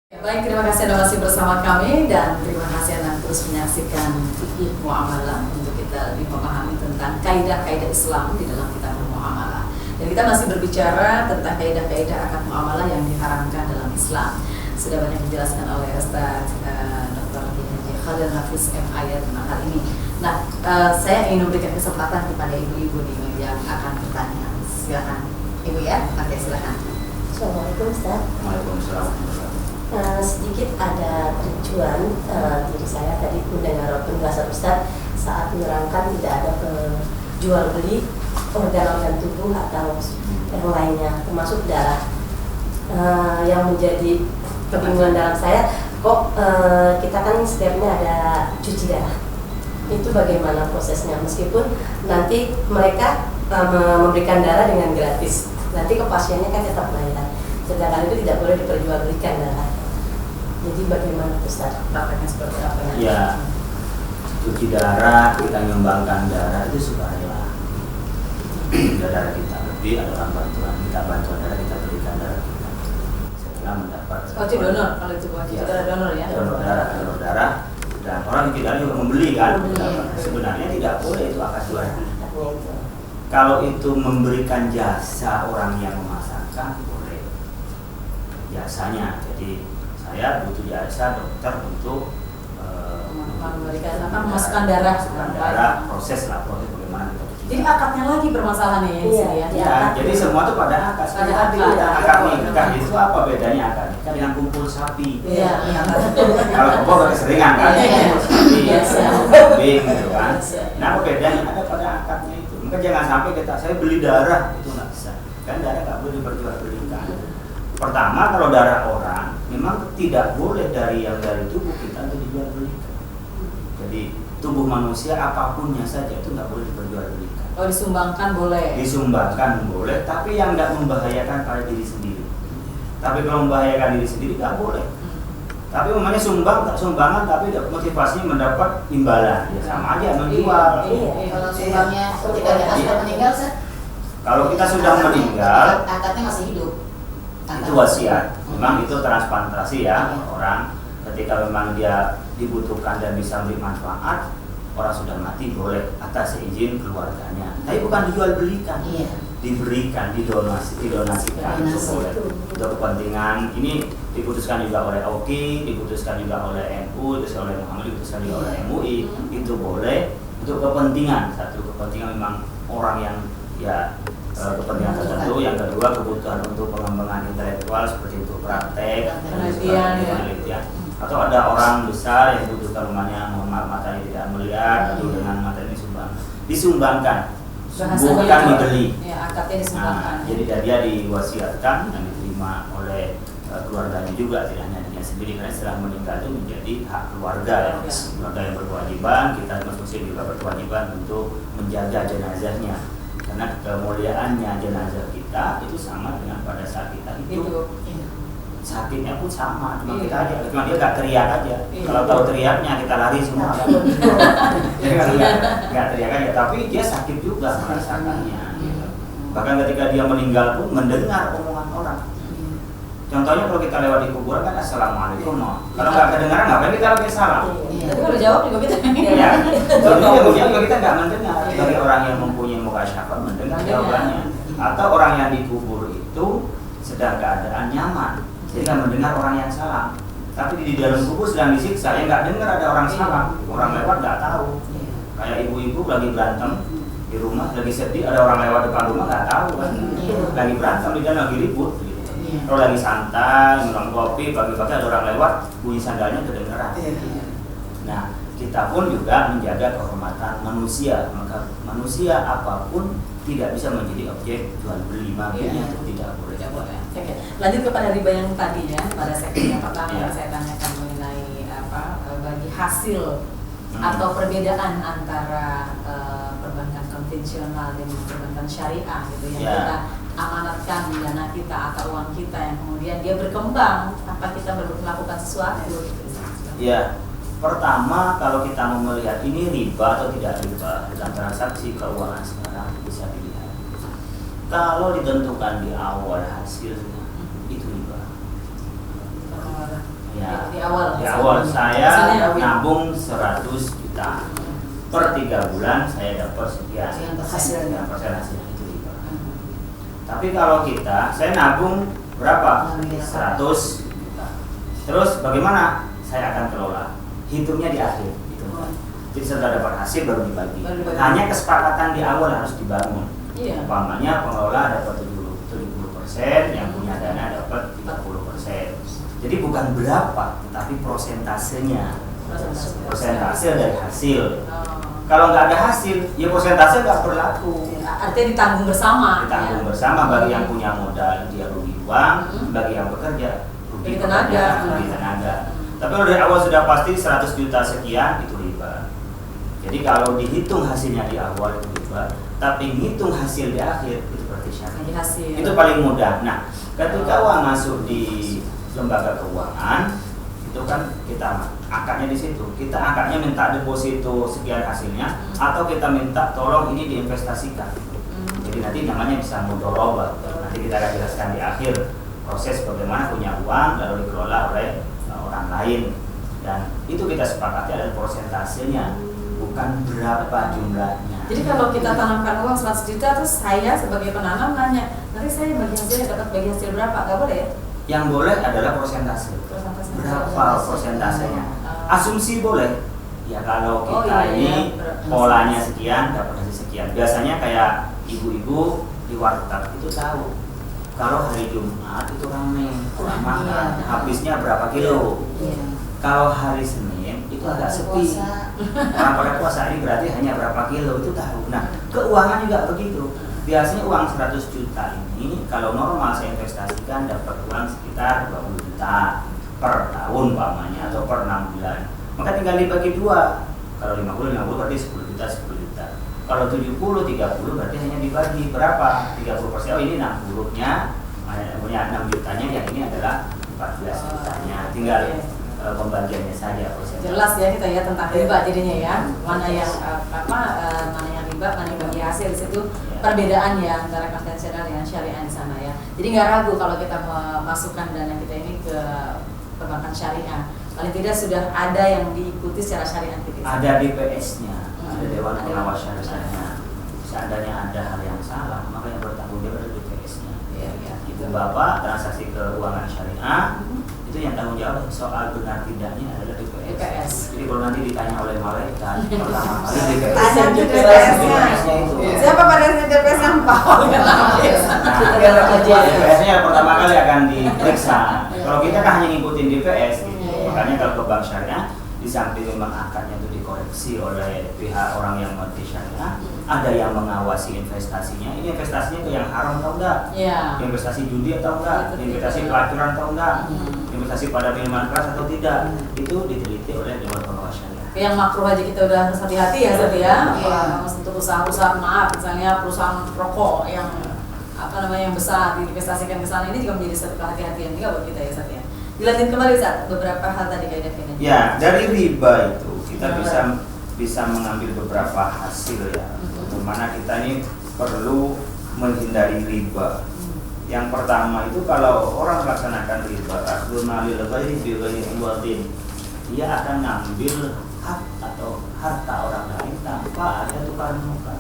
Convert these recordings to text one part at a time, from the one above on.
Baik, terima kasih Anda masih bersama kami dan terima kasih Anda terus menyaksikan fikih muamalah untuk kita lebih memahami tentang kaidah-kaidah Islam di dalam kitab muamalah. Dan kita masih berbicara tentang kaidah-kaidah akad muamalah yang diharamkan dalam Islam. Sudah banyak dijelaskan oleh Ustaz Dr. Haji Khalil Hafiz MA tentang hal ini. Nah, saya ingin memberikan kesempatan kepada ibu-ibu nih yang akan bertanya. Silakan, Ibu ya. Oke, silakan. Assalamualaikum Ustaz. Waalaikumsalam. Sedikit ada kericuan diri saya tadi mendengar penjelasan Ustaz saat menerangkan tidak ada jual beli organ-organ tubuh atau yang lainnya termasuk darah. Yang menjadi kebingungan dalam saya, kok kita kan setiapnya ada cuci darah, itu bagaimana prosesnya, meskipun nanti mereka memberikan darah dengan gratis, nanti ke pasiennya kan tetap bayar, sedangkan itu tidak boleh diperjualbelikan darah. Jadi bagaimana Ustaz? Prakteknya seperti apa ya? Ya, cuci darah, kita menyumbangkan darah itu sukarela. Darah kita lebih, ada orang bantuan, kita bantuan darah, kita berikan darah kita. Setelah mendapat. Oh, itu donor kalau itu buat Ya, donor ya? donor darah. Dan orang yang tidak juga membeli kan? Sebenarnya tidak boleh itu akad jual beli. Kalau itu memberikan jasa orang yang memasakkan, boleh jasanya. Jadi saya butuh jasa dokter untuk memberikan memasukkan darah, proses bagaimana kita cuci. Jadi akadnya lagi permasalahannya ya di sini ya. Ya, jadi semua itu pada akad. Akad nikah itu apa bedanya akad nikah dengan kumpul sapi? Iya. Kalau kumpul keseringan kan, kumpul sapi, kambing gitu kan. Nah, apa bedanya? Ada pada akadnya itu. Maka jangan sampai saya beli darah itu nggak bisa. Kan darah nggak boleh diperjualbelikan. Pertama, kalau darah orang memang tidak boleh dari tubuh kita untuk dijual belikan. Jadi tubuh manusia apapunnya saja itu nggak boleh diperjualbelikan. Oh, disumbangkan boleh. Disumbangkan boleh, tapi yang nggak membahayakan pada diri sendiri. Tapi kalau membahayakan diri sendiri nggak boleh. Tapi umumnya sumbangan tapi motivasinya mendapat imbalan, ya sama aja menjual. Kalau sumbangnya ketika kita sudah meninggal, kalau kita sudah meninggal, akadnya masih hidup. Itu wasiat. Memang itu transplantasi ya, orang ketika memang dia dibutuhkan dan bisa memberi manfaat, orang sudah mati boleh atas izin keluarganya. Tapi bukan dijual belikan, diberikan, didonasikan itu boleh. Untuk kepentingan ini diputuskan juga oleh OKI, diputuskan juga oleh NU, diputuskan oleh Muhammad, diputuskan juga oleh MUI, itu boleh untuk kepentingan. Satu kepentingan memang orang yang ya kepentingan tertentu, yang kedua kebutuhan untuk pengembangan intelektual seperti itu praktek, penelitian, atau ada orang besar yang butuhkan rumahnya matanya tidak melihat, lalu dengan mata ini disumbangkan, bukan dibeli. Ya, akadnya disumbangkan. Jadi dia diwasiatkan dan diterima oleh keluarganya juga, tidak hanya dirinya sendiri, karena setelah meninggal itu menjadi hak keluarga ya. Keluarga yang berkewajiban, kita muslim juga berkewajiban untuk menjaga jenazahnya. Karena kemuliaannya jenazah kita itu sama dengan pada saat kita hidup. Sakitnya pun sama, cuma kita aja, cuma dia gak teriak aja. Kalau tahu teriaknya kita lari semua. Jadi kan gak teriak aja, tapi dia sakit juga merasakannya. Bahkan ketika dia meninggal pun mendengar omongan orang. Contohnya kalau kita lewat di kuburan kan assalamualaikum. Kalau nggak kedengaran ngapain kita lagi salam? Tapi kalau jawab juga kita. Iya. Jadi juga kita nggak mendengar. Dari orang yang mempunyai muka syafaat mendengar jawabannya. Atau orang yang dikubur itu sedang keadaan nyaman, sehingga mendengar orang yang salam. Tapi di dalam kubur sedang disiksa, yang nggak dengar ada orang salam. Orang lewat nggak tahu. Kayak ibu-ibu lagi berantem di rumah, lagi sedih, ada orang lewat depan rumah nggak tahu kan. Lagi berantem di dalam, lagi ribut. Kalau lagi santai, minum kopi, pagi-pagi ada orang lewat, bunyi sandalnya kedengeran. Nah, kita pun juga menjaga kehormatan manusia. Maka manusia apapun tidak bisa menjadi objek jual beli, makanya itu tidak boleh. Lanjut kepada riba yang tadi ya, pada segmen yang pertama yang saya tanyakan mengenai bagi hasil atau perbedaan antara perbankan konvensional dan perbankan syariah gitu yang kita amanatkan dana kita atau uang kita yang kemudian dia berkembang tanpa kita melakukan sesuatu. Ya, pertama kalau kita mau melihat ini riba atau tidak riba dalam transaksi keuangan sekarang bisa dilihat. Kalau ditentukan di awal hasilnya itu riba. awal. Di awal saya Misalnya, nabung 100 juta. Per 3 bulan saya dapat sekian Sekian persen. hasilnya, hasilnya itu riba. Tapi kalau saya nabung berapa? 100 juta. Terus bagaimana saya akan kelola? Hitungnya di akhir. Jadi setelah dapat hasil baru dibagi. Hanya kesepakatan di awal harus dibangun. Iya. Umpamanya pengelola dapat 70%, yang punya dana dapat 30%. Jadi bukan berapa, tetapi prosentasenya. Persentase dari hasil. Kalau nggak ada hasil, ya persentase nggak berlaku. Artinya ditanggung bersama. Ditanggung bersama, bagi yang punya modal dia rugi uang, bagi yang bekerja rugi tenaga. Tapi kalau dari awal sudah pasti 100 juta sekian itu riba. Jadi kalau dihitung hasilnya di awal itu riba, tapi hitung hasil di akhir itu berarti syariah. Hasil. Itu paling mudah. Nah, ketika uang masuk di lembaga keuangan, itu kan kita akadnya di situ. Kita akadnya minta deposito sekian hasilnya, atau kita minta tolong ini diinvestasikan. Jadi nanti namanya bisa mudharabah. Nanti kita akan jelaskan di akhir proses bagaimana punya uang lalu dikelola oleh orang lain, dan itu kita sepakati adalah persentasenya, bukan berapa jumlahnya. Jadi kalau kita tanamkan uang 100 juta, terus saya sebagai penanam nanya, nanti saya bagi hasilnya dapat bagi hasil berapa? Gak boleh ya? Yang boleh adalah persentase. Berapa persentasenya? Asumsi boleh. Ya kalau kita ini polanya sekian dapat hasil sekian. Biasanya kayak ibu-ibu di warteg itu tahu kalau hari Jumat itu ramai orang makan, habisnya berapa kilo. Kalau hari Senin itu agak sepi. Orang pada puasa ini berarti hanya berapa kilo itu tahu. Nah, keuangan juga begitu. Biasanya uang 100 juta ini kalau normal saya investasikan dapat uang sekitar 20 juta per tahun umpamanya atau per 6 bulan. Maka tinggal dibagi dua. Kalau 50 berarti 10 juta 10 juta. Kalau 70 30 berarti hanya dibagi berapa? 30%. Oh ini 60-nya, punya 6 jutanya, yang ini adalah 14 jutanya. Tinggal pembagiannya saja proses. Jelas ya kita ya tentang riba jadinya ya. Mana yang mana yang riba, mana yang bagi hasil, di situ perbedaan ya antara konvensional dengan syariah di sana ya. Jadi nggak ragu kalau kita memasukkan dana kita ini ke perbankan syariah. Paling tidak sudah ada yang diikuti secara syariah kita. Ada DPS-nya, ada Dewan Pengawas Syariah. Seandainya ada hal yang salah, maka yang bertanggung jawab adalah DPS-nya. Itu Bapak transaksi keuangan syariah, itu yang tanggung jawab soal benar tidaknya adalah DPS. Jadi kalau nanti ditanya oleh malaikat, pertama kali DPS-nya itu. Siapa pada DPS yang paham? DPS-nya pertama kali akan diperiksa. Kalau kita kan hanya ngikutin DPS, makanya kalau ke bank syariah, di samping memang akadnya itu dikoreksi oleh pihak orang yang mengerti syariah, ada yang mengawasi investasinya. Ini investasinya ke yang haram atau enggak? Investasi judi atau enggak? Investasi pelacuran atau enggak? Investasi pada minuman keras atau tidak? Itu diteliti oleh Dewan Pengawas Syariah. Yang makruh aja kita udah harus hati-hati ya, Zat ya. Untuk usaha-usaha, maaf, misalnya perusahaan rokok yang yang besar diinvestasikan ke sana, ini juga menjadi satu kehati-hatian juga buat kita ya, Zat ya. Dilanjut kembali Zat, beberapa hal tadi kaidah-kaidah. Ya, dari riba itu kita bisa mengambil beberapa hasil ya. Bagaimana kita ini perlu menghindari riba. Yang pertama itu kalau orang melaksanakan riba, akhdul malil ghairi bi ghairi iwadin, dia akan ngambil hak atau harta orang lain tanpa ada tukar menukar.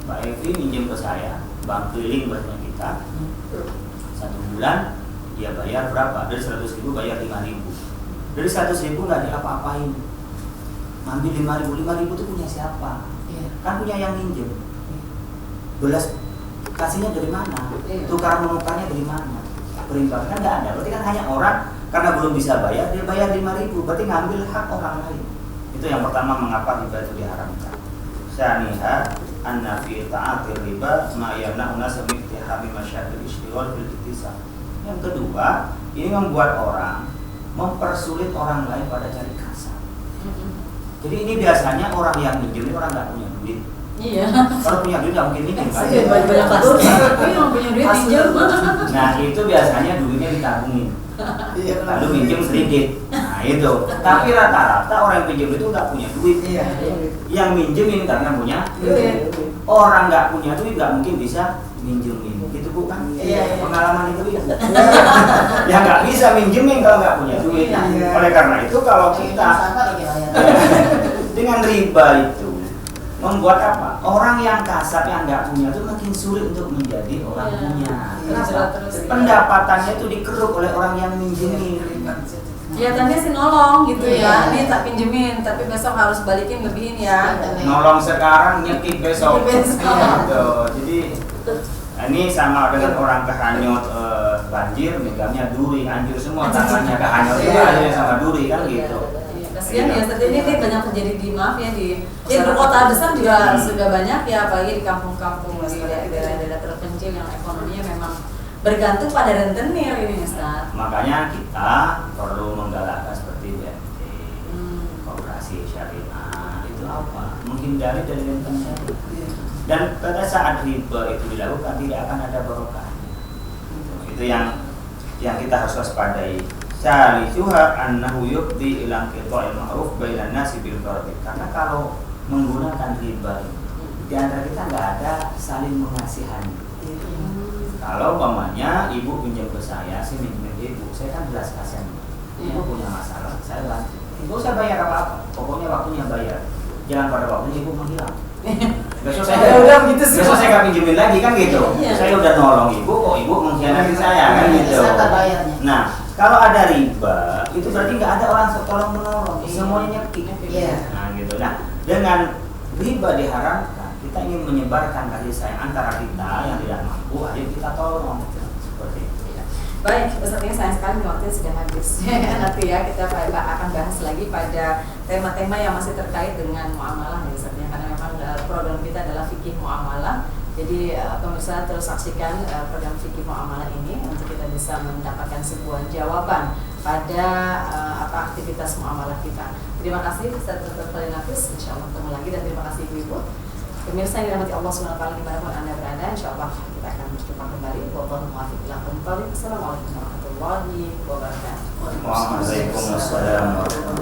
Mbak Evi minjem ke saya, bank keliling buatnya kita, 1 bulan dia bayar berapa? Dari 100.000 bayar 5.000. Dari 100.000 nggak diapa-apain. Ngambil 5.000 itu punya siapa? Kan punya yang minjem. Belas kasihnya dari mana? Tukar menukarnya dari mana? Berimbang kan nggak ada. Berarti kan hanya orang karena belum bisa bayar, dia bayar 5.000. Berarti ngambil hak orang lain. Itu yang pertama mengapa riba itu diharamkan. Saniha anna fi ta'atir riba ma yamna'una sami'tihami masyadil isytighal bil iktisab. Yang kedua, ini membuat orang mempersulit orang lain pada cari kasar. Jadi ini biasanya orang yang minjem ini orang nggak punya duit. Iya. Kalau punya duit nggak mungkin minjem kan? Banyak kasus. Yang punya duit minjem. Nah itu biasanya duitnya ditabungin. Lalu minjem sedikit. Nah itu. Tapi rata-rata orang yang pinjam itu nggak punya duit. Yang minjemin karena punya duit. Orang nggak punya duit nggak mungkin bisa minjemin. gitu bukan? Iya. Pengalaman itu. Ya nggak bisa minjemin kalau nggak punya duit. Iya. Oleh karena itu kalau kita dengan riba itu membuat apa? Orang yang kasar yang nggak punya itu makin sulit untuk menjadi orang punya. Kenapa? Pendapatannya itu dikeruk oleh orang yang minjemin. Kelihatannya sih nolong gitu Iya. ya, ini tak pinjemin, tapi besok harus balikin lebihin ya. Nolong sekarang nyekip besok. Nyekip besok. Gitu. Jadi ini sama dengan orang kehanyut banjir, megangnya duri, hancur semua tangannya kehanyut juga akhirnya sama duri kan gitu. Kasihan ya, saat ini banyak terjadi di di kota besar juga sudah banyak ya, apalagi di kampung-kampung di daerah-daerah terpencil yang ekonominya memang bergantung pada rentenir ini Ustaz. Makanya kita perlu menggalakkan seperti BMT, Koperasi Syariah itu apa? Menghindari dari rentenir. Dan pada saat riba itu dilakukan tidak akan ada barokahnya. Itu yang kita harus waspadai. Salisuha annahu yubdi ila qita'il ma'ruf bainan nasi bil qarbi. Karena kalau menggunakan riba di antara kita nggak ada saling mengasihani. Kalau umpamanya ibu pinjam ke saya minjemin ibu, saya kan jelas kasihan. Ibu punya masalah, saya bantu. Ibu saya bayar apa-apa, pokoknya waktunya bayar. Jangan pada waktunya ibu menghilang. Besok saya besok saya nggak pinjemin lagi kan gitu. Saya udah nolong ibu, kok ibu mengkhianati saya kan gitu. Nah, kalau ada riba, itu berarti nggak ada orang tolong menolong, semuanya nyekik. Nah gitu. Nah, dengan riba diharamkan, kita ingin menyebarkan kasih sayang antara kita yang tidak mampu, ayo kita tolong seperti itu. Baik, pesertanya sayang sekali waktunya sudah habis. Nanti ya kita akan bahas lagi pada tema-tema yang masih terkait dengan muamalah ya pesertanya, karena memang program kita adalah fikih muamalah. Jadi pemirsa terus saksikan program fikih muamalah ini untuk kita bisa mendapatkan sebuah jawaban pada aktivitas muamalah kita. Terima kasih Ustaz Dr. Khalil Nafis, insyaallah ketemu lagi, dan terima kasih Ibu-ibu. Pemirsa yang dirahmati Allah SWT dimanapun Anda berada, insyaallah kita akan berjumpa kembali. Wallahu muwaffiq ila aqwamit thoriq. Assalamualaikum warahmatullahi wabarakatuh. Waalaikumsalam warahmatullahi wabarakatuh.